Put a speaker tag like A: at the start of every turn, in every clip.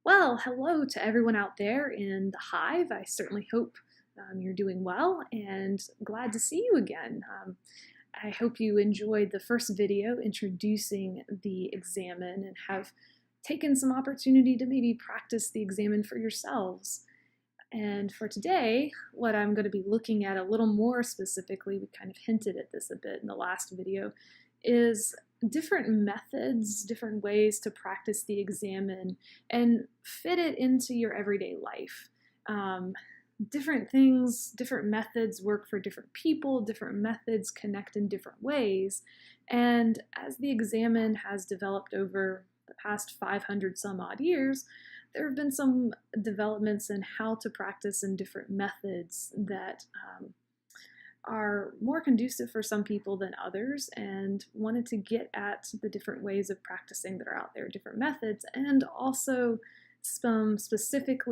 A: Well, hello to everyone out there in the Hive. I certainly hope you're doing well and glad to see you again. I hope you enjoyed the first video introducing the Examen and have taken some opportunity to maybe practice the Examen for yourselves. And for today, what I'm going to be looking at a little more specifically, we kind of hinted at this a bit in the last video, is different methods, different ways to practice the Examen and fit it into your everyday life. Different things, different methods work for different people, different methods connect in different ways. And as the Examen has developed over the past 500 some odd years, there have been some developments in how to practice in different methods that are more conducive for some people than others, and wanted to get at the different ways of practicing that are out there, different methods, and also some specific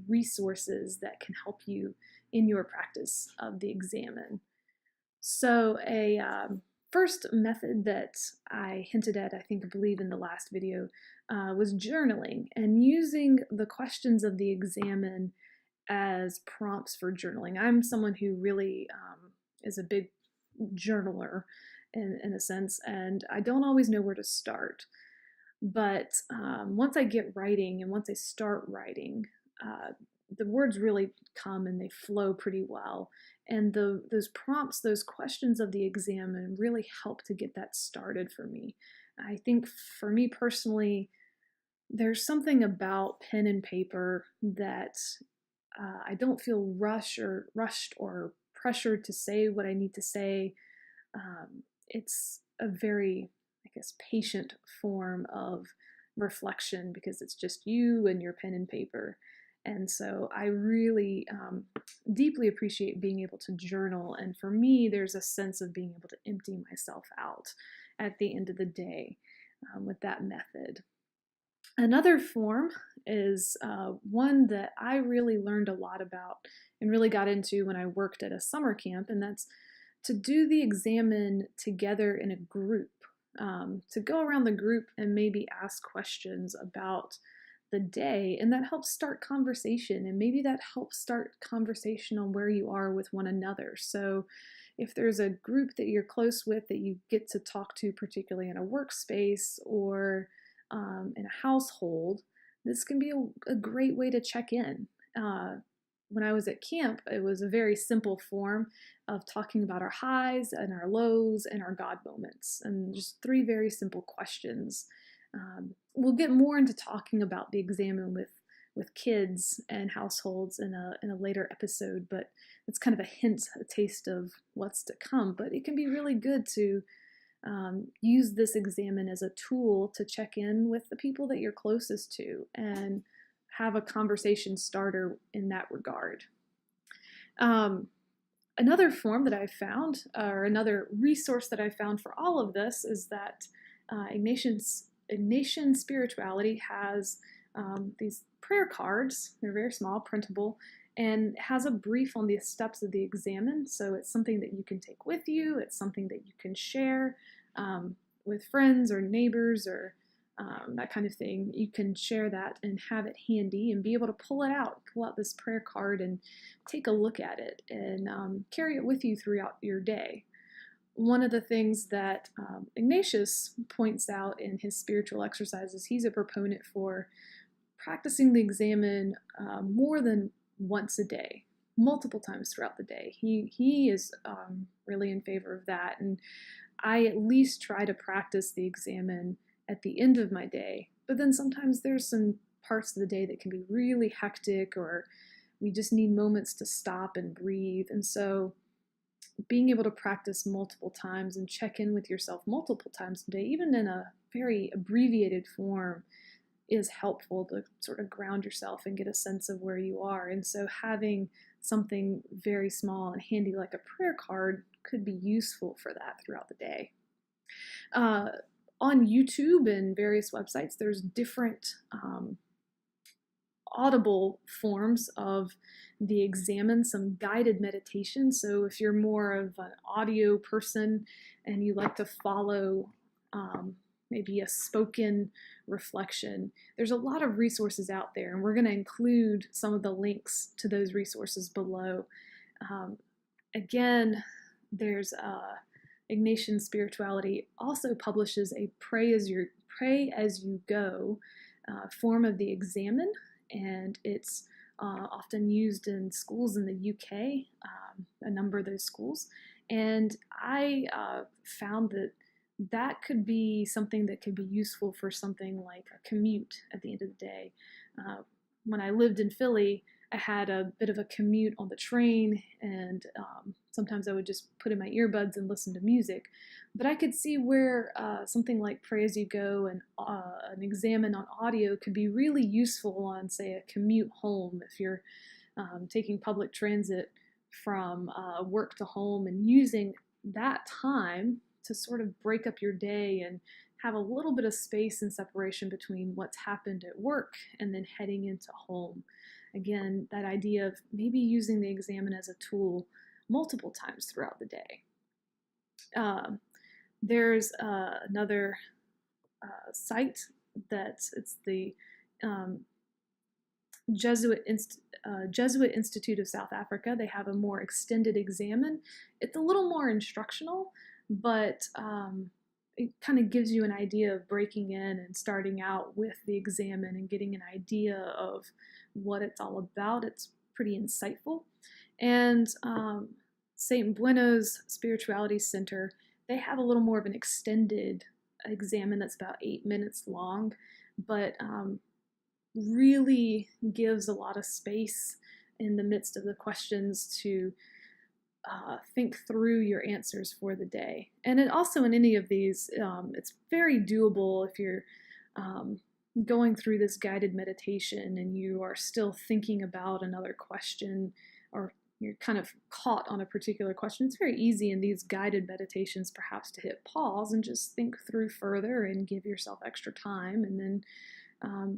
A: resources that can help you in your practice of the Examen. So a first method that I hinted at, I believe in the last video, was journaling and using the questions of the Examen as prompts for journaling. I'm someone who really is a big journaler in a sense, and I don't always know where to start. But once I get writing and once I start writing, the words really come and they flow pretty well. And those prompts, those questions of the Examen really help to get that started for me. I think for me personally, there's something about pen and paper that I don't feel rushed or pressured to say what I need to say. It's a very, patient form of reflection because it's just you and your pen and paper. And so I really deeply appreciate being able to journal. And for me, there's a sense of being able to empty myself out at the end of the day with that method. Another form is one that I really learned a lot about and really got into when I worked at a summer camp, and that's to do the Examen together in a group, to go around the group and maybe ask questions about the day, and that helps start conversation, and maybe that helps start conversation on where you are with one another. So if there's a group that you're close with that you get to talk to, particularly in a workspace or in a household, this can be a great way to check in. When I was at camp, it was a very simple form of talking about our highs and our lows and our God moments, and just 3 very simple questions. We'll get more into talking about the Examen with kids and households in a later episode, but it's kind of a hint, a taste of what's to come. But it can be really good to use this Examen as a tool to check in with the people that you're closest to and have a conversation starter in that regard. Another form that I've found, or another resource that I found for all of this, is that Ignatian spirituality has these prayer cards. They're very small, printable, and has a brief on the steps of the Examen. So it's something that you can take with you. It's something that you can share with friends or neighbors or that kind of thing. You can share that and have it handy and be able to pull out this prayer card and take a look at it and carry it with you throughout your day. One of the things that Ignatius points out in his spiritual exercises, he's a proponent for practicing the Examen more than once a day, multiple times throughout the day. He is really in favor of that, and I at least try to practice the Examen at the end of my day. But then sometimes there's some parts of the day that can be really hectic, or we just need moments to stop and breathe. And so being able to practice multiple times and check in with yourself multiple times a day, even in a very abbreviated form, is helpful to sort of ground yourself and get a sense of where you are. And so having something very small and handy like a prayer card could be useful for that throughout the day. On YouTube and various websites, there's different audible forms of the Examen, some guided meditation. So if you're more of an audio person and you like to follow maybe a spoken reflection. There's a lot of resources out there, and we're going to include some of the links to those resources below. Again, there's Ignatian Spirituality also publishes a pray as you go form of the Examen, and it's often used in schools in the UK, a number of those schools. And I found that that could be something that could be useful for something like a commute at the end of the day. When I lived in Philly, I had a bit of a commute on the train, and sometimes I would just put in my earbuds and listen to music. But I could see where something like Pray As You Go and an Examen on audio could be really useful on, say, a commute home if you're taking public transit from work to home, and using that time to sort of break up your day and have a little bit of space and separation between what's happened at work and then heading into home. Again, that idea of maybe using the Examen as a tool multiple times throughout the day. There's another site it's the Jesuit Institute of South Africa. They have a more extended Examen. It's a little more instructional, but it kind of gives you an idea of breaking in and starting out with the Examen and getting an idea of what it's all about. It's pretty insightful. And St. Bueno's Spirituality Center, they have a little more of an extended Examen that's about 8 minutes long, but really gives a lot of space in the midst of the questions to think through your answers for the day. And it also, in any of these, it's very doable if you're going through this guided meditation and you are still thinking about another question, or you're kind of caught on a particular question. It's very easy in these guided meditations perhaps to hit pause and just think through further and give yourself extra time, and then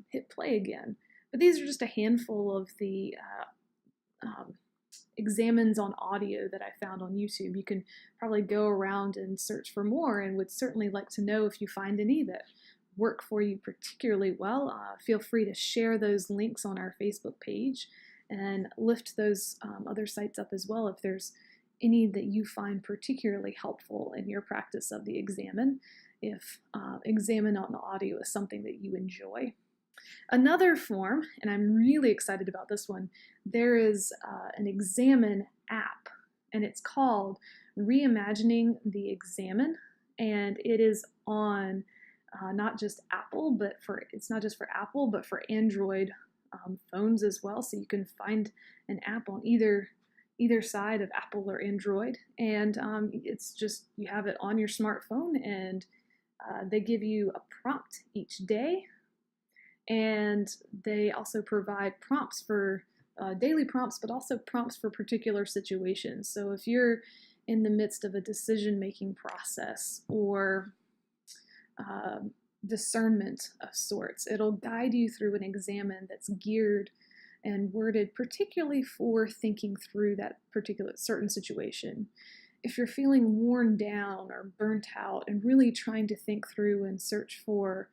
A: hit play again. But these are just a handful of the Examens on audio that I found on YouTube. You can probably go around and search for more, and would certainly like to know if you find any that work for you particularly well. Feel free to share those links on our Facebook page and lift those other sites up as well if there's any that you find particularly helpful in your practice of the Examen, if Examen on audio is something that you enjoy. Another form, and I'm really excited about this one, there is an Examen app, and it's called Reimagining the Examen, and it is on not just Apple, it's not just for Apple, but for Android phones as well. So you can find an app on either side of Apple or Android, and it's just, you have it on your smartphone, and they give you a prompt each day. And they also provide prompts for daily prompts, but also prompts for particular situations. So if you're in the midst of a decision-making process or discernment of sorts, it'll guide you through an Examen that's geared and worded particularly for thinking through that particular certain situation. If you're feeling worn down or burnt out and really trying to think through and search for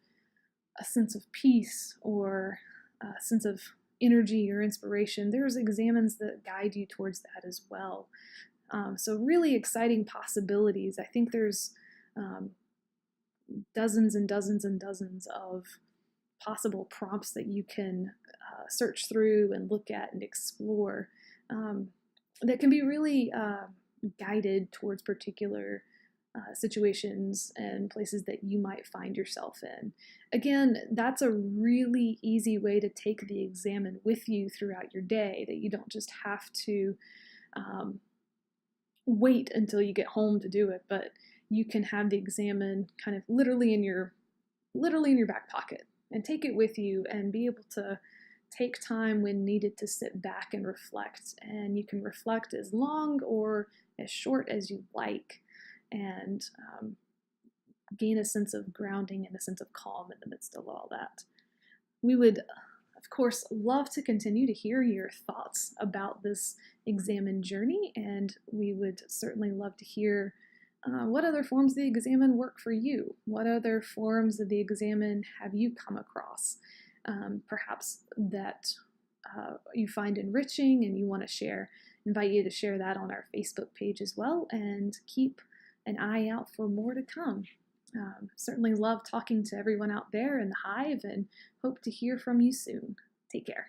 A: a sense of peace or a sense of energy or inspiration, there's Examens that guide you towards that as well. So really exciting possibilities. I think there's dozens and dozens and dozens of possible prompts that you can search through and look at and explore that can be really guided towards particular situations and places that you might find yourself in. Again, that's a really easy way to take the Examen with you throughout your day, that you don't just have to wait until you get home to do it, but you can have the Examen kind of literally in your back pocket and take it with you and be able to take time when needed to sit back and reflect. And you can reflect as long or as short as you like, and gain a sense of grounding and a sense of calm in the midst of all that. We would, of course, love to continue to hear your thoughts about this Examen journey, and we would certainly love to hear what other forms of the Examen work for you? What other forms of the Examen have you come across? Perhaps that you find enriching and you want to share. Invite you to share that on our Facebook page as well, and keep an eye out for more to come. Certainly love talking to everyone out there in the Hive and hope to hear from you soon. Take care.